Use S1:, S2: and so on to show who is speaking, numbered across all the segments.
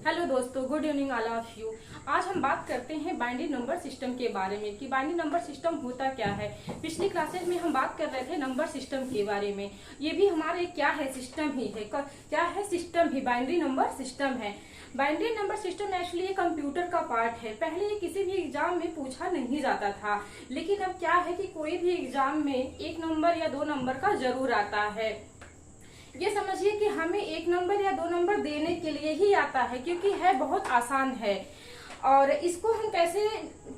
S1: Hello दोस्तों, good evening all of you. आज हम बात करते हैं बाइनरी नंबर सिस्टम के बारे में कि बाइनरी नंबर सिस्टम होता क्या है। पिछली क्लासेस में हम बात कर रहे थे नंबर सिस्टम के बारे में। ये भी हमारे क्या है, सिस्टम ही है। क्या है? सिस्टम ही, बाइनरी नंबर सिस्टम है। बाइनरी नंबर सिस्टम एक्चुअली ये कंप्यूटर का पार्ट है। पहले ये किसी भी एग्जाम में पूछा नहीं जाता था, लेकिन अब क्या है कि कोई भी एग्जाम में एक नंबर या दो नंबर का जरूर आता है। ये समझिए कि हमें एक नंबर या दो नंबर देने के लिए ही आता है, क्योंकि है बहुत आसान है। और इसको हम कैसे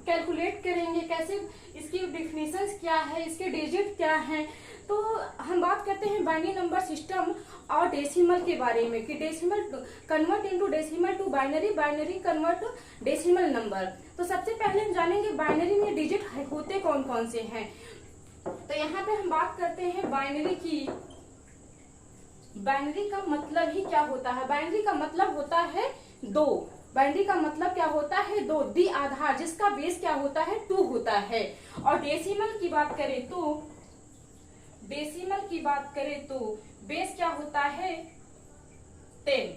S1: कैलकुलेट करेंगे, कैसे इसकी डिफिनेशंस क्या है, इसके डिजिट क्या हैं, तो हम बात करते हैं बाइनरी नंबर सिस्टम और डेसिमल के बारे में कि decimal convert into decimal to binary, binary convert decimal number. तो सबसे पहले हम जानेंगे बाइनरी में डिजिट होते कौन कौन से हैं। तो यहाँ पे हम बात करते हैं बाइनरी की। बाइनरी का मतलब ही क्या होता है? बाइनरी का मतलब होता है दो। बाइनरी का मतलब क्या होता है? दो। दी आधार, जिसका बेस क्या होता है? 2 होता है। और डेसिमल की बात करें तो बेस क्या होता है? 10।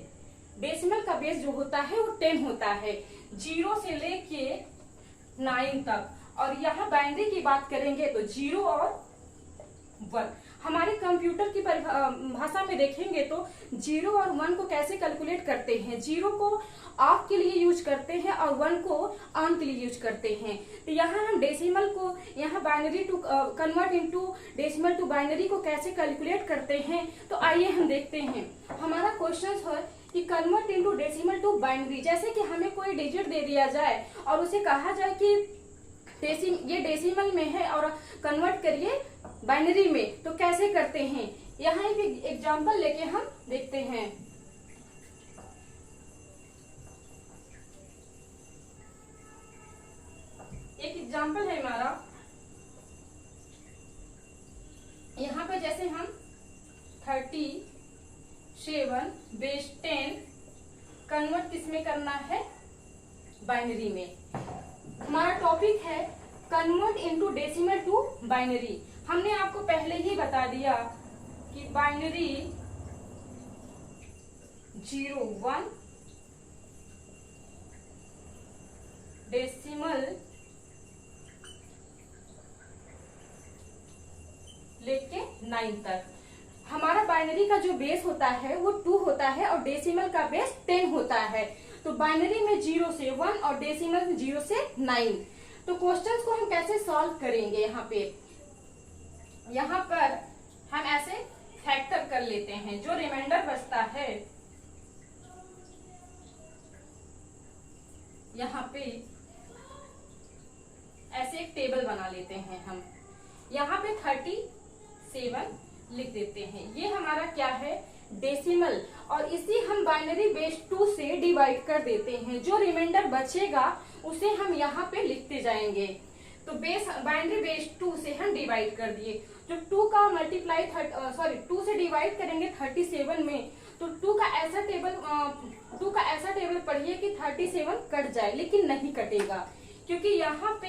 S1: डेसिमल का बेस जो होता है वो 10 होता है, 0 से लेके 9 तक। और यहाँ बाइनरी की बात करेंगे तो 0 और 1। हमारे कंप्यूटर की भाषा में देखेंगे तो 0 और 1 को कैसे कैलकुलेट करते हैं। 0 को ऑफ के लिए यूज करते हैं और 1 को ऑन के लिए यूज करते हैं। तो यहाँ हम डेसिमल को, यहाँ binary to convert into decimal to binary को कैसे कैलकुलेट करते हैं, तो आइए हम देखते हैं। हमारा क्वेश्चन है कि convert into decimal to binary. जैसे कि हमें कोई डिजिट दे दिया जाए और उसे कहा जाए कि ये डेसिमल में है और कन्वर्ट करिए बाइनरी में, तो कैसे करते हैं। यहाँ एक एग्जांपल लेके हम देखते हैं। एक एग्जांपल है हमारा, यहाँ पे जैसे हम 37 बेस 10 कन्वर्ट किसमें करना है? बाइनरी में। हमारा टॉपिक है convert into decimal to binary. हमने आपको पहले ही बता दिया कि बाइनरी 0 1, डेसिमल लेके 9 तक। हमारा बाइनरी का जो बेस होता है वो 2 होता है और डेसिमल का बेस 10 होता है। तो बाइनरी में 0 से 1 और डेसिमल में 0 से 9। तो क्वेश्चंस को हम कैसे सॉल्व करेंगे? यहाँ पर हम ऐसे फैक्टर कर लेते हैं। जो रिमाइंडर बचता है यहाँ पे ऐसे एक टेबल बना लेते हैं हम। यहाँ पे 37 लिख देते हैं। ये हमारा क्या है? डेसिमल। और इसी हम बाइनरी बेस 2 से डिवाइड कर देते हैं। जो रिमाइंडर बचेगा उसे हम यहाँ पे लिखते जाएंगे। तो बाइनरी बेस 2 से हम डिवाइड कर दिए। जो 2 का मल्टीप्लाई 2 से डिवाइड करेंगे 37 में, तो 2 का ऐसा टेबल पढ़िए कि 37 कट जाए, लेकिन नहीं कटेगा क्योंकि यहाँ पे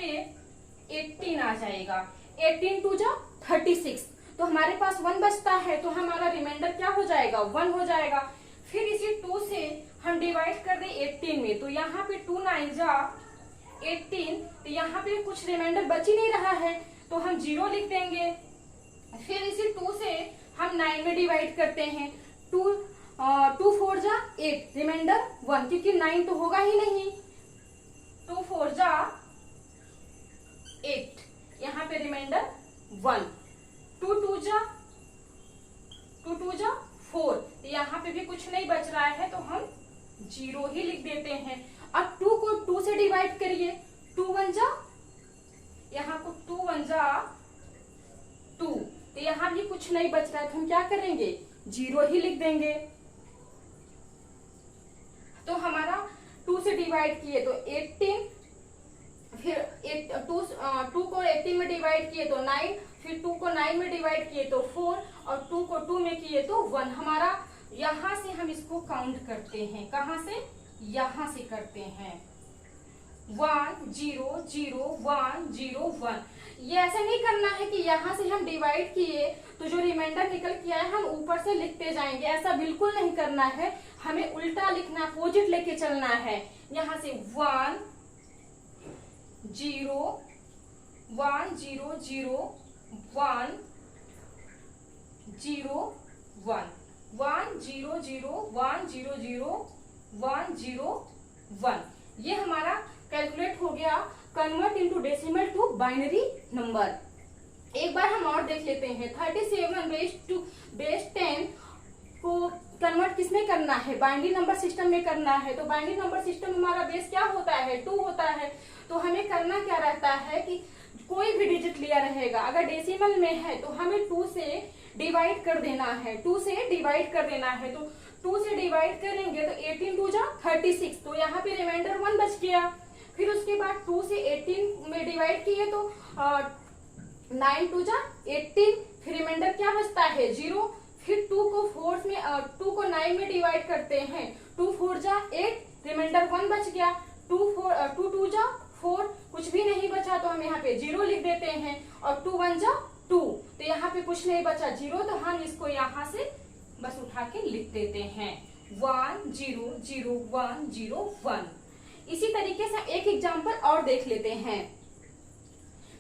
S1: 18 आ जाएगा। 18 2 जा 36, तो हमारे पास 1 बचता है, तो हमारा रिमाइंडर क्या हो जाएगा? 1 हो जाएगा। फिर इसी 2 से हम डिवाइड कर दे 18 में, तो यहाँ पे 2 9 जा 18, तो यहाँ पे कुछ रिमाइंडर बच ही नहीं रहा है, तो हम 0 लिख देंगे। फिर इसी 2 से हम 9 में डिवाइड करते हैं। 2 4 जा 8, रिमाइंडर 1, क्योंकि 9 तो होगा ही नहीं। 2 4 जा 8, यहाँ पे रिमाइंडर 1। 2 2 जा 4, तो यहाँ पे भी कुछ नहीं बच रहा है, तो हम 0 ही लिख देते हैं। अब 2 को 2 से डिवाइड करिए। 2 1 जा, यहाँ को 2 1 जा 2, तो यहाँ भी कुछ नहीं बच रहा है, तो हम क्या करेंगे? 0 ही लिख देंगे। तो हमारा 2 से डिवाइड किए तो 18, फिर 2 को 18 में डिवाइड किए तो 9, फिर 2 को 9 में डिवाइड किए तो 4, और 2 को 2 में किए तो 1। हमारा यहाँ से हम इसको काउंट करते हैं। कहाँ से? यहाँ से करते हैं। 1 0 0 1 0 1। ये ऐसा नहीं करना है कि यहाँ से हम डिवाइड किए तो जो रिमाइंडर निकल के आया हम ऊपर से लिखते जाएंगे, ऐसा बिल्कुल नहीं करना है। हमें उल्टा लिखना, अपोजिट लेके चलना है। यहाँ से 1 0 1 0 0 1 0 1 1 0 0 1 0 0 1 0 1। ये हमारा कैलकुलेट हो गया convert into decimal to binary number. एक बार हम और देख लेते हैं। 37 को कन्वर्ट किसमें करना है, बाइनरी नंबर सिस्टम में करना है। तो बाइनरी नंबर सिस्टम में हमारा बेस क्या होता है, 2 होता है। तो हमें करना क्या रहता है कि कोई भी डिजिट लिया रहेगा, अगर डेसिमल में है तो हमें 2 से डिवाइड कर देना है। 2 से डिवाइड कर देना है, तो 2 से डिवाइड करेंगे तो 18 2 जा 36, तो यहाँ पे रिमाइंडर 1 बच गया। फिर उसके बाद 2 से 18 में डिवाइड किए तो 9 2 जा 18, फिर रिमाइंडर क्या बचता है 0। फिर 2 को 9 में डिवाइड करते हैं, 2 4 जा 8, रिमाइंडर 1 बच गया। 2 2 जा 4, कुछ भी नहीं बचा तो हम यहाँ पे 0 लिख देते हैं, और 2 1 जा 2, तो यहाँ पे कुछ नहीं बचा 0, तो हम इसको यहाँ से बस उठा के लिख देते हैं 1 0 0 1 0 1। इसी तरीके से एक एग्जाम्पल और देख लेते हैं।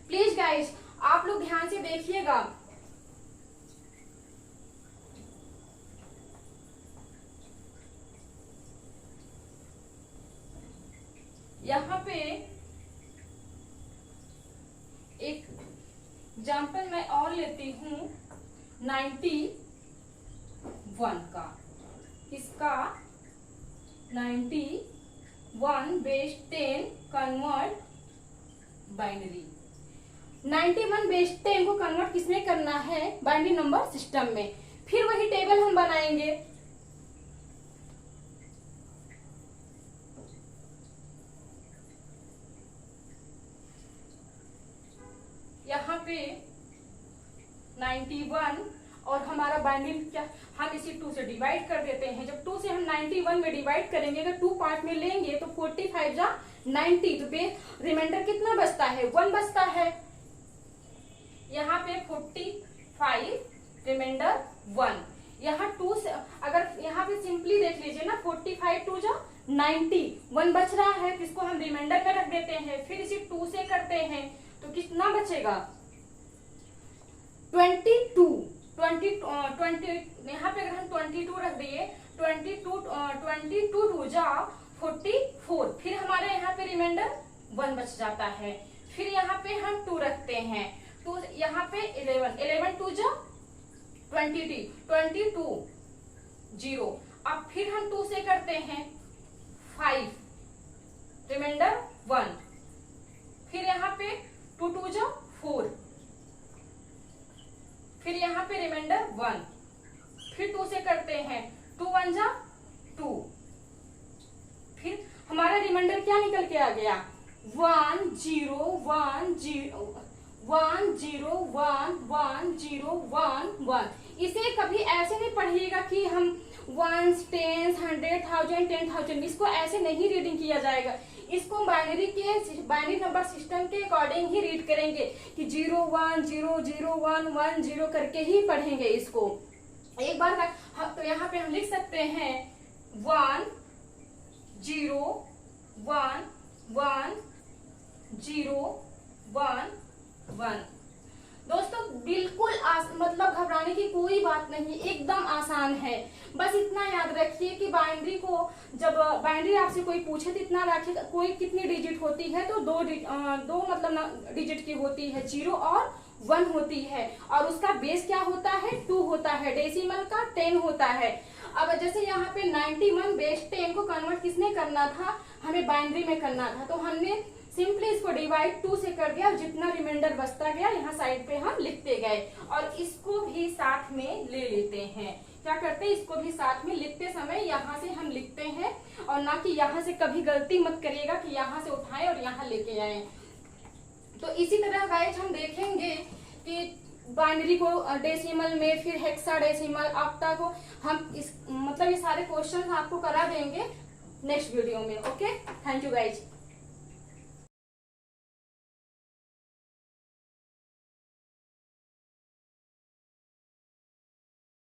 S1: प्लीज गाइज आप लोग ध्यान से देखिएगा। यहाँ पे एक एग्जाम्पल मैं और लेती हूँ 91 का। इसका 91 बेस 10 कन्वर्ट बाइनरी। 91 बेस 10 को कन्वर्ट किसमें करना है, बाइनरी नंबर सिस्टम में। फिर वही टेबल हम बनाएंगे। यहाँ पे 91 और हमारा बाइनरी क्या, हम इसी 2 से डिवाइड कर देते हैं। जब 2 से हम 91 में डिवाइड करेंगे, अगर 2 पार्ट में लेंगे तो 45 जा 90, तो रिमाइंडर कितना बचता है 1 बचता है। यहाँ पे 45 रिमाइंडर 1। यहाँ 2 से अगर यहाँ पे सिंपली देख लीजिए ना, 45 2 जा 90, 1 बच रहा है, तो इसको हम रिमाइंडर में रख देते हैं। फिर इसी 2 से करते हैं तो कितना बचेगा 22 यहाँ पे अगर हम 22 रख दिए 22 2 जा 44, फिर हमारे यहाँ पे रिमाइंडर 1 बच जाता है। फिर यहाँ पे हम 2 रखते हैं, तो यहाँ पे 11 2 जा 22 0। अब फिर हम 2 से करते हैं 5, रिमाइंडर 1। फिर यहाँ पे 2 2 जा 4, फिर यहाँ पे रिमाइंडर 1। फिर 2 से करते हैं 2 1 जा 2, फिर हमारा रिमाइंडर क्या निकल के आ गया 1 0 1 0 1 0 1 1 0 1 1। इसे कभी ऐसे नहीं पढ़िएगा कि हम 1 10 100 1000 10,000, इसको ऐसे नहीं रीडिंग किया जाएगा। इसको बाइनरी नंबर सिस्टम के अकॉर्डिंग ही रीड करेंगे कि 0 1 0 0 1 1 0 करके ही पढ़ेंगे इसको। एक बार तो यहाँ पे हम लिख सकते हैं 1 0 1 1 0 1 1। दोस्तों बिल्कुल मतलब घबराने की कोई बात नहीं, एकदम आसान है। बस इतना याद रखिए कि बाइनरी को जब बाइनरी आपसे कोई पूछे तो इतना रखिए कोई कितनी डिजिट होती है, तो दो मतलब डिजिट की होती है, 0 और 1 होती है, और उसका बेस क्या होता है 2 होता है, डेसिमल का 10 होता है। अब जैसे यहाँ पे 91 बेस 10 को कन्वर्ट किसने करना था, हमें बाइनरी में करना था, तो हमने सिंपली इसको डिवाइड 2 से कर दिया, जितना रिमाइंडर बचता गया यहाँ साइड पे हम लिखते गए। और इसको भी साथ में ले लेते हैं, क्या करते हैं इसको भी साथ में लिखते समय यहाँ से हम लिखते हैं, और ना कि यहाँ से कभी गलती मत करिएगा कि यहाँ से उठाएं और यहाँ लेके आए। तो इसी तरह गाइस हम देखेंगे कि बाइनरी को डेसिमल में, फिर हेक्साडेसिमल, ऑक्टा को हम मतलब ये सारे क्वेश्चन आपको करा देंगे नेक्स्ट वीडियो में। Okay, thank you guys.